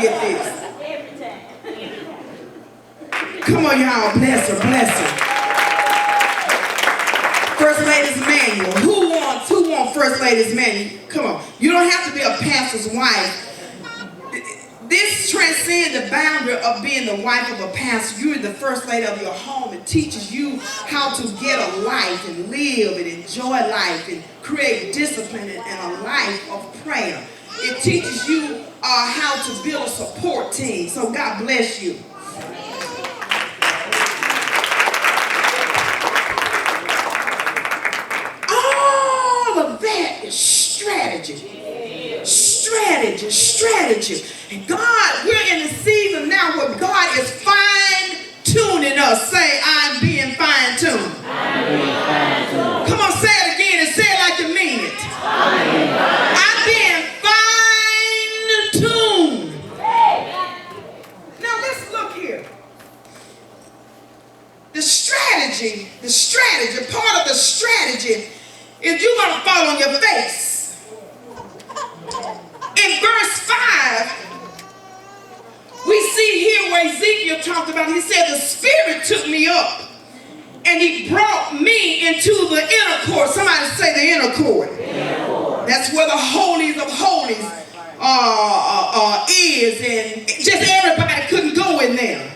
get this. Come on, y'all. Bless her, bless her. First Lady's Manual. Who wants First Lady's Manual? Come on. You don't have to be a pastor's wife. This transcends the boundary of being the wife of a pastor. You're the first lady of your home. It teaches you how to get a life and live and enjoy life and create discipline and a life of prayer. It teaches you how to build a support team. So God bless you. All of that is strategy. Strategy. And God, we're in a season now where God is fine-tuning us. Say, I'm being fine-tuned. Come on, say it again and say it like you mean it. I'm being fine-tuned. Now let's look here. The strategy, part of the strategy is you're going to fall on your face. In verse 5, we see here where Ezekiel talked about, he said, the Spirit took me up and he brought me into the inner court. Somebody say the inner court. That's where the holies of holies is, and just everybody couldn't go in there.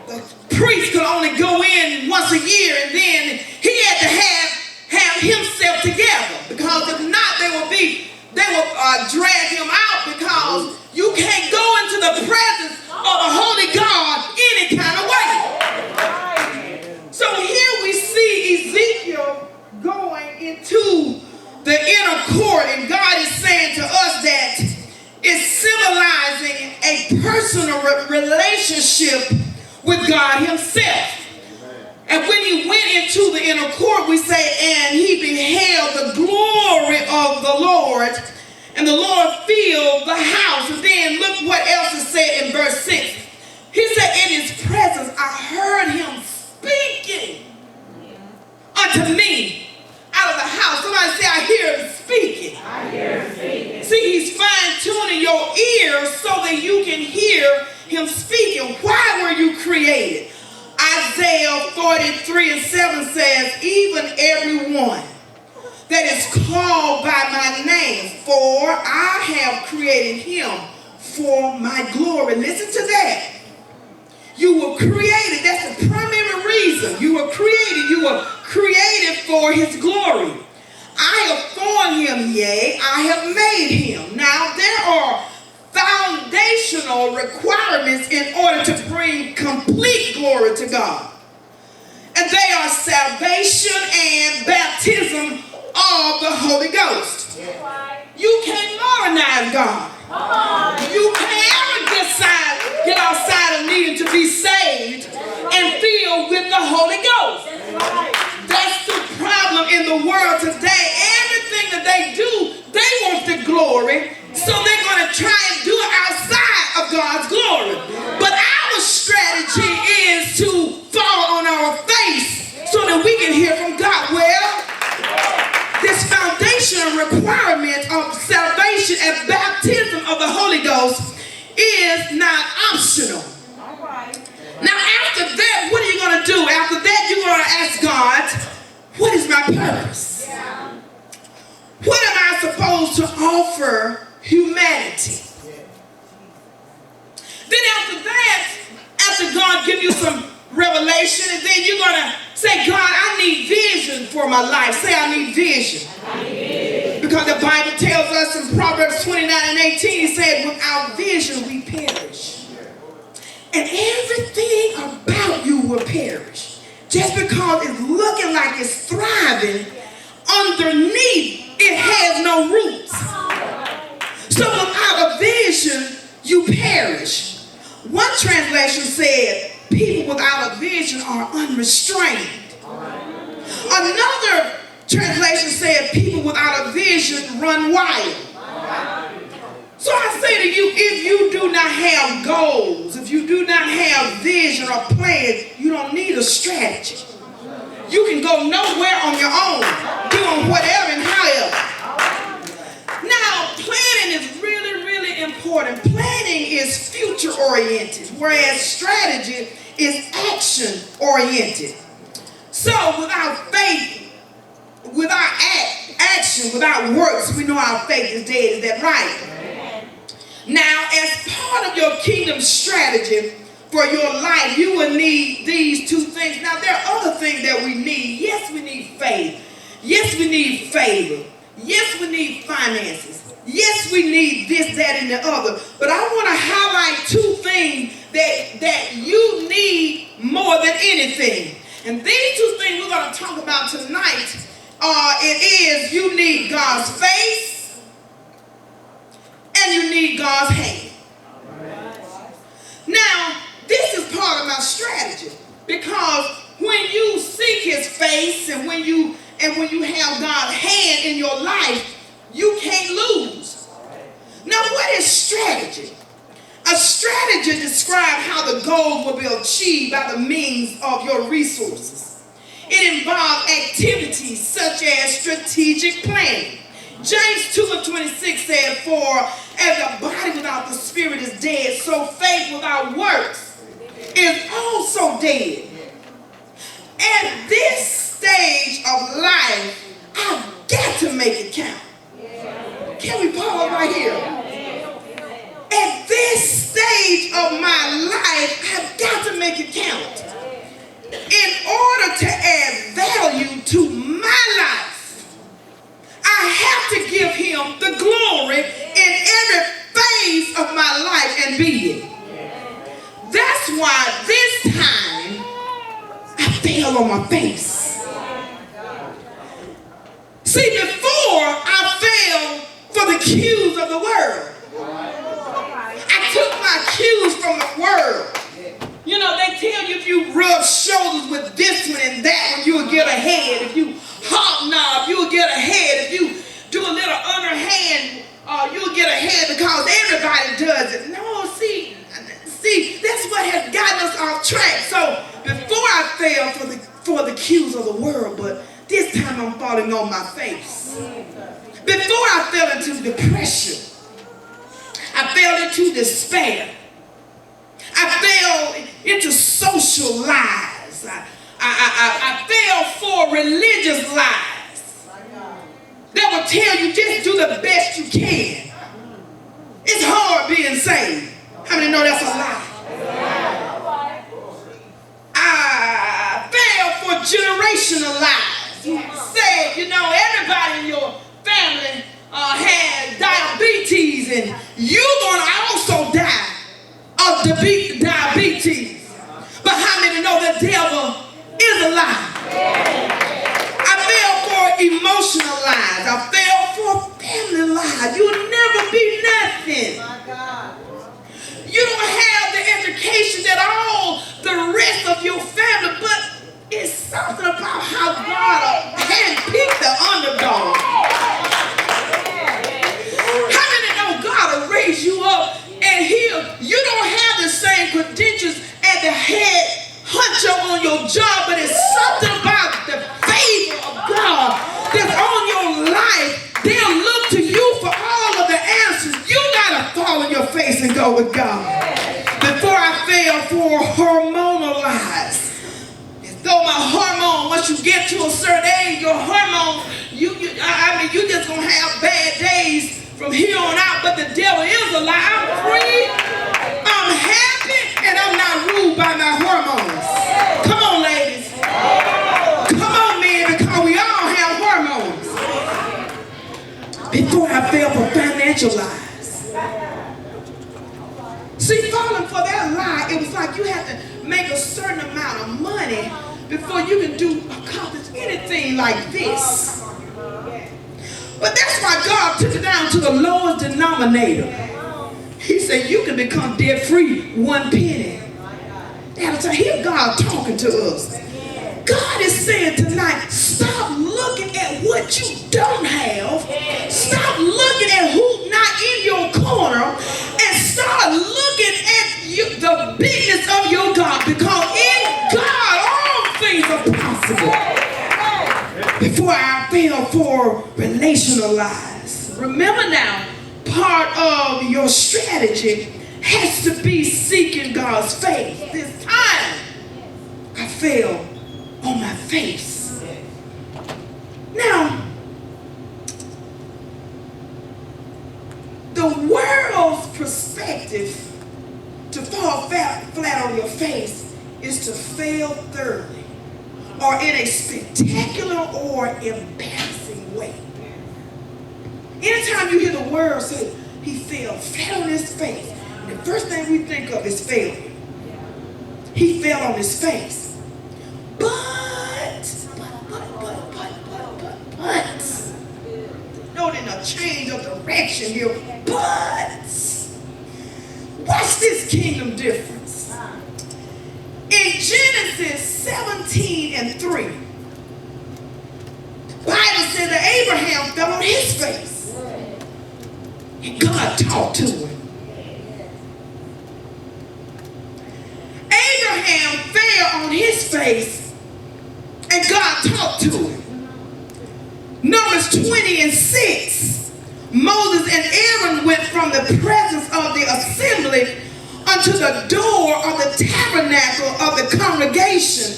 The priest could only go in once a year, and then he had to have himself together, because if not, they would drag him out, because you can't go into the presence of a holy God any kind of way. So here we see Ezekiel going into the inner court, and God is saying to us that it's symbolizing a personal relationship with God himself. And when he went into the inner court, we say, and he beheld the glory of the Lord, and the Lord filled the house. And then look what else is said in verse 6. He said, in his presence I heard him speaking unto me out of the house. Somebody say, I hear him speaking. I hear him speaking. See, he's fine-tuning your ears so that you can hear him speaking. Why were you created? Isaiah 43:7 says, even everyone that is called by my name, for I have created him for my glory. Listen to that. You were created. That's the primary reason. You were created for his glory. I have formed him, yea, I have made him. Now there are foundational requirements in order to bring complete glory to God. And they are salvation and baptism of the Holy Ghost. You can't modernize God. You can't ever get outside of needing to be saved and filled with the Holy Ghost. That's the problem in the world today. Everything that they do, they want the glory, so they're going to try and do it outside of God's glory. But our strategy is to fall on our face so that we can hear from God. Well, this foundational requirement of salvation and baptism of the Holy Ghost is not optional. Now after that, what are you going to do? After that, you're going to ask God, what is my purpose? What am I supposed to offer humanity? Then after that, after God gives you some revelation, and then you're going to say, God, I need vision for my life. Say, I need vision. Because the Bible tells us in Proverbs 29:18, it said, without vision we perish. And everything about you will perish. Just because it's looking like it's thriving, underneath it has no roots. So without a vision, you perish. One translation said, people without a vision are unrestrained. Another translation said, people without a vision run wild. So I say to you, if you do not have goals, if you do not have vision or plan, you don't need a strategy. You can go nowhere on your own, doing whatever and however. Now, planning is really, really important. Planning planning is future oriented, whereas strategy is action oriented. So without faith, without action, without works, we know our faith is dead. Is that right? Now, as part of your kingdom strategy for your life, you will need these two things. Now, there are other things that we need. Yes, we need faith. Yes, we need favor. Yes, we need finances. Yes, we need this, that, and the other. But I want to highlight two things that you need more than anything. And these two things we're going to talk about tonight. It is you need God's face and you need God's hand. Now, this is part of my strategy, because when you seek his face and when you have God's hand in your life, you can't lose. Now, what is strategy? A strategy describes how the goals will be achieved by the means of your resources. It involves activities such as strategic planning. James 2:26 said, "For as the body without the spirit is dead, so faith without works is also dead." At this stage of life, I've got to make it count. Can we pause right here? At this stage of my life, I've got to make it count. In order to add value to my life, I have to give him the glory in every phase of my life and being. That's why this time I fell on my face. See, before I fell for the cues of the world, I took my cues from the world. You know, they tell you if you rub shoulders with this one and that one, you'll get ahead. If you hobnob, you'll get ahead. If you do a little underhand, you'll get ahead because everybody does it. No, see, that's what has gotten us off track. So before I fell for the cues of the world, but this time I'm falling on my face. Before I fell into depression, I fell into despair. I fell into social lies. I fell for religious lies that will tell you just do the best you can. It's hard being saved. How many know that's a lie? I fell for generational lies. Said, you know, everybody in your family had diabetes and you're going to also die of diabetes. But how many know the devil is a lie? I fell for emotional lies. I fell for family lies. You'll never be nothing. You don't have the education that all the rest of your family, but it's something about how God handpicked the underdog. How many know God will raise you up and you don't have the same credentials as the head huncho on your job, but it's something about the favor of God that's on your life. They'll look to you for all of the answers. You gotta fall on your face and go with God. Before I fell for hormonal lies. Though my hormone, once you get to a certain age, your hormone, you just gonna have bad days from here on out, but the devil is a lie. I'm free, I'm happy, and I'm not ruled by my hormones. Come on, ladies. Come on, men, because we all have hormones. Before I fell for financial lies. See, falling for that lie, it was like you had to make a certain amount of money before you can accomplish anything like this. But that's why God took it down to the lowest denominator. He said you can become debt free, 1 penny. Hear God talking to us. God is saying tonight, stop looking at what you don't have. Stop looking at who's not in your corner, and start looking at the bigness of your God, because in God all things are possible. Before I fell for relational lies. Remember now, part of your strategy has to be seeking God's face. This time, I fell on my face. Now, the world's perspective to fall flat on your face is to fail thoroughly or in a spectacular or embarrassing way. Anytime you hear the world say, he fell flat on his face, the first thing we think of is failure. He fell on his face. But, noting a change of direction here, but, watch this kingdom difference. In Genesis 17:3, the Bible said that Abraham fell on his face. And God talked to him. Abraham fell on his face and God talked to him. Numbers 20:6, Moses and Aaron went from the presence of the assembly unto the door of the tabernacle of the congregation,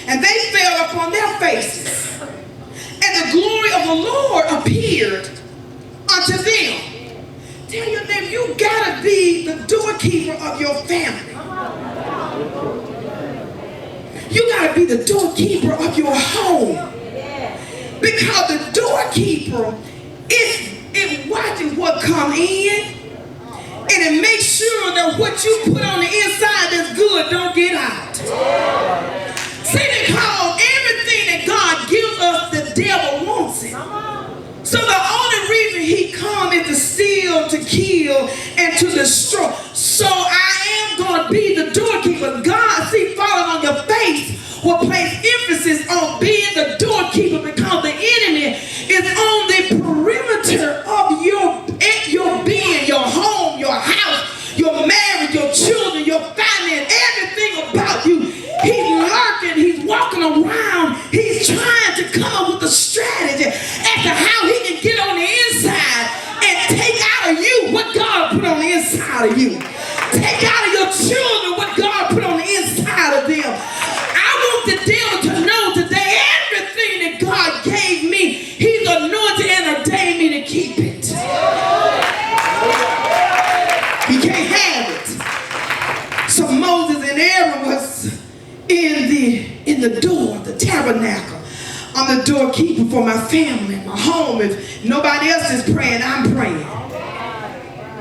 and they fell upon their faces. And the glory of the Lord appeared unto them. Tell your neighbor, you gotta be the doorkeeper of your family. You gotta be the doorkeeper of your home. Because the doorkeeper, it watches what come in, and it makes sure that what you put on the inside that's good don't get out. See, because everything that God gives us, the devil wants it. So the only reason he comes is to steal, to kill, and to destroy. So I am going to be the doorkeeper. God, see, falling on your face will place emphasis on being the doorkeeper, because the enemy is on the perimeter of your being, your home, your house, your marriage, your children, your family, and everything about you. He's lurking, he's walking around, he's trying to come up with a strategy as to how he can get on the inside and take out of you what God put on the inside of you. Take out of your children what God put on the inside of them. I want the devil to know today everything that God gave me, he's anointed and ordained me to keep it. He can't have it. So Moses and Aaron was in the door of the tabernacle. I'm the doorkeeper for my family, my home. If nobody else is praying, I'm praying.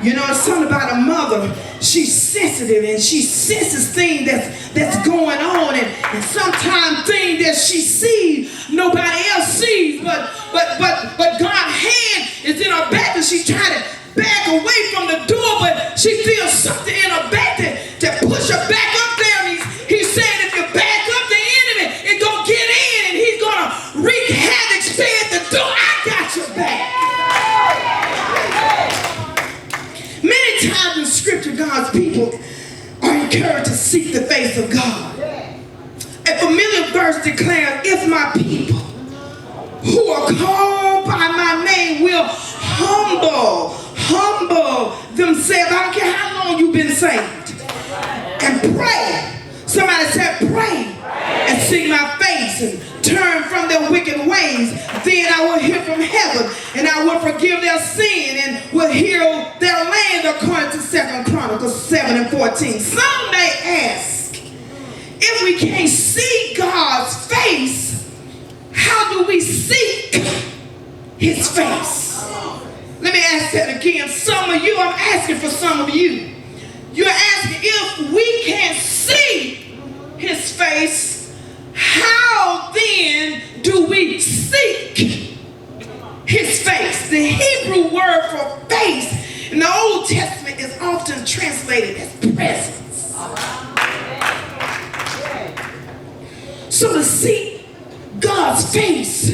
You know, it's something about a mother. She's sensitive and she senses things that's going on, and sometimes things that she sees nobody else sees. But God's hand is in her back, and she's trying to back away from the door, but she feels something in her back that push her back up there. And he's saying, if you back up, the enemy is gonna get in and he's gonna wreak havoc. Stay at the door. I got your back. Many times in scripture, God's people are encouraged to seek the face of God. A familiar verse declares, if my people who are called by my name will humble themselves. I don't care how long you've been saved. And pray. Somebody said pray. And seek my face and turn from their wicked ways. Then I will hear from heaven, and I will forgive their sin and will heal their land, according to 2 Chronicles 7:14. Some may ask, if we can't see God's face, how do we seek his face? Let me ask that again. Some of you, I'm asking for some of you. You're asking, if we can't see his face, how then do we seek his face? The Hebrew word for face in the Old Testament is often translated as presence. So to seek God's face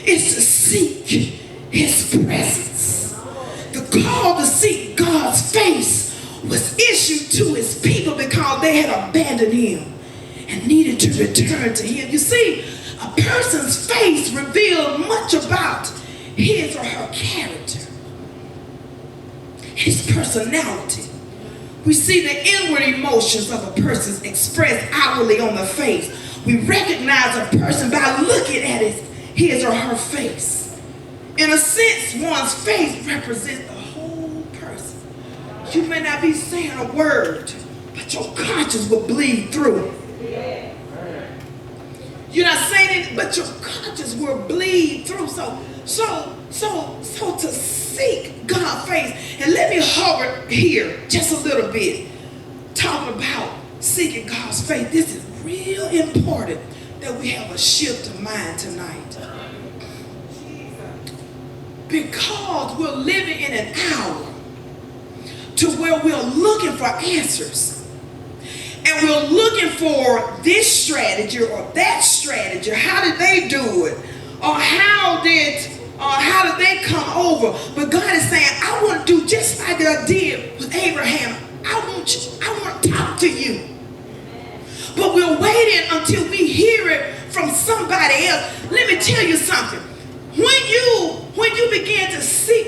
is to seek his presence. The call to seek God's face was issued to his people because they had abandoned him and needed to return to him. You see, a person's face revealed much about his or her character, his personality. We see the inward emotions of a person expressed outwardly on the face. We recognize a person by looking at his or her face. In a sense, one's face represents the whole person. You may not be saying a word, but your conscience will bleed through. You're not saying it, but your conscience will bleed through. So to seek God's face, and let me hover here just a little bit, talking about seeking God's face. This is real important that we have a shift of mind tonight, because we're living in an hour to where we're looking for answers, and we're looking for this strategy or that strategy. How did they do it? Or how did they come over? But God is saying, I want to do just like I did with Abraham. I want to talk to you. But we're waiting until we hear it from somebody else. Let me tell you something. When you begin to seek